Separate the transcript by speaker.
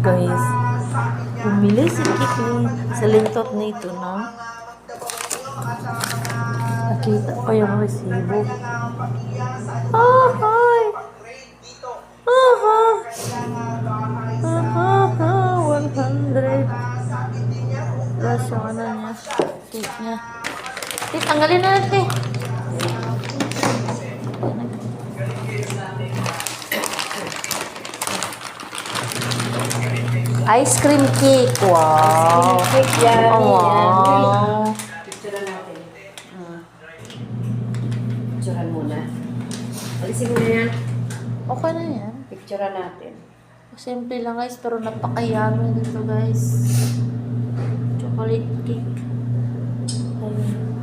Speaker 1: guys. Bumili si Kikli sa lintot nito na nakita ko yung resibo. Ah, hi! Aha! Aha! 100. Plus yung ano niya. Cake niya. Tanggalin na natin. Ice cream cake. Wow.
Speaker 2: Cake yan.
Speaker 1: Oh, wow.
Speaker 2: Picturean natin. Picturean muna. Alisin mo na yan.
Speaker 1: Okay na yan.
Speaker 2: Picturean natin.
Speaker 1: Simple lang guys, pero napakayami dito guys. Chocolate cake. Ayun.